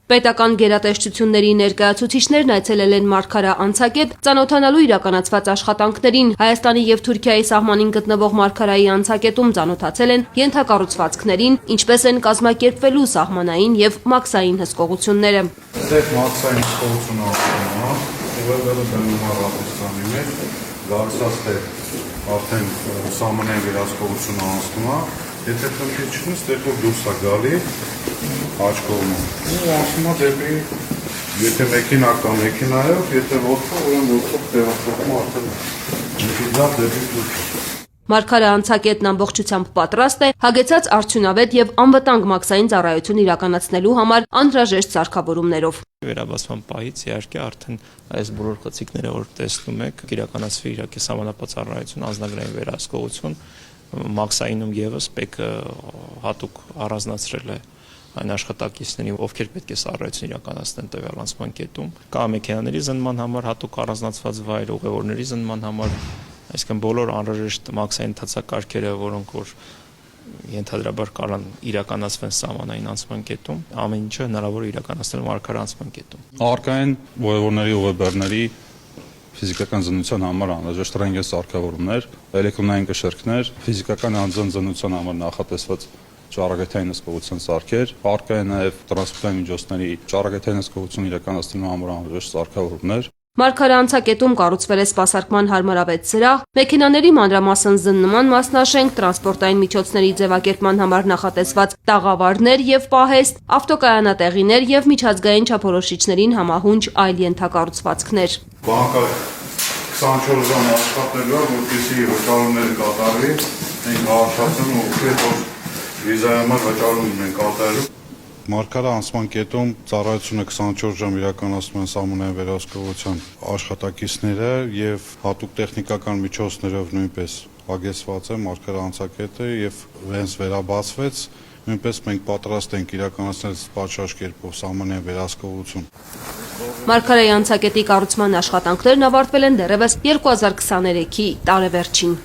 Պետական գերատեսչությունների ներկայացուցիչներն այցելել են Մարգարա անցակետ ծանոթանալու իրականացված աշխատանքներին։ Հայաստանի եւ Թուրքիայի սահմանին գտնվող Մարգարայի անցակետում ծանոթացել են ենթակառուցվածքներին, ինչպես են կազմակերպվելու սահմանային եւ մաքսային հսկողությունները։ Այստեղ մաքսային հսկողությունը արդեն սահմանային վերահսկողությունը անցնում է, եթե խնդիր չունի, ստեղ որ դուրս է գալի աջ կողմը։ Ու անցնում է դեպի, եթե մեքենա կա մեքենայով, եթե ոտքով, ուրեմն ոտքով տեղափոխվում արդեն դեպի Թուրքիա։ Մարգարա անցակետն ամբողջությամբ պատրաստ է հագեցած արդյունավետ եւ անվտանգ մաքսային ծառայություն իրականացնելու համար անհրաժեշտ սարքավորումներով։ Վերաբացման պահից իհարկե արդեն այս բոլոր խցիկները, որ տեսնում եք, իրականացվի իհարկե սահմանապատ ծառայություն, անձնագրային վերահսկողություն, մաքսայինում եւս ՊԵԿ-ը հատուկ առանձնացրել է այն աշխատակիցներին, ովքեր պետք է ծառայություն իրականացնեն տվյալ անցման կետում, կա մեքենաների զննման համար հատուկ առանձնացված վայր, ուղևորների զննման համար, այսինքն բոլոր անհրաժեշտ մաքսային ընդհանցակարգերը, որոնք որ ենթադրաբար կարան իրականացվեն սահմանային անցման կետում, ամեն ինչը հնարավոր է իրականացնել Մարգարա անցման կետում։ Առկա են ուղևորների ուղեբեռների ֆիզիկական զննության համար անհրաժեշտ ռենտգեն սարքավորումներ, էլեկտրոնային կշեռքներ, ֆիզիկական անձանց զննության համար նախատեսված ճառագայթային հսկողության սարքեր, առկա է նաև տրանսպորտային միջոցների ճառագայթային հսկողություն իրականացնելու համար անհրաժեշտ սարքավորումներ։ Մարգարա անցակետում կառուցվել է սպասարկման հարմարավետ սրահ, մեքենաների մանրամասն զննման մասնաշենք, տրանսպորտային միջոցների ձևակերպման համար նախատեսված տաղավարներ եւ պահեստ, ավտոկայանատեղիներ եւ միջազգային չափորոշիչներին համահունչ այլ ենթակառուցվածքներ։ Բանկը 24 ժամ աշխատելու է, որպեսզի վճարումները կատարվի, մենք աշխատում ու որ վիզայի համար վճարում ենք կատարելու։ Մարգարա անցման կետում ծառայությունը 24 ժամ իրականացնում են սահմանային վերահսկողության աշխատակիցները եւ հատուկ տեխնիկական միջոցներով նույնպես հագեցված է Մարգարա անցակետը եւ հենց վերաբացվեց, նույնպես մենք պատրաստ ենք իրականացնել պատշաճ կերպով սահմանային վերահսկողություն։ Մարգարայի անցակետի կառուցման աշխատանքներն ավարտվել են դեռևս 2023-ի տարեվերջին։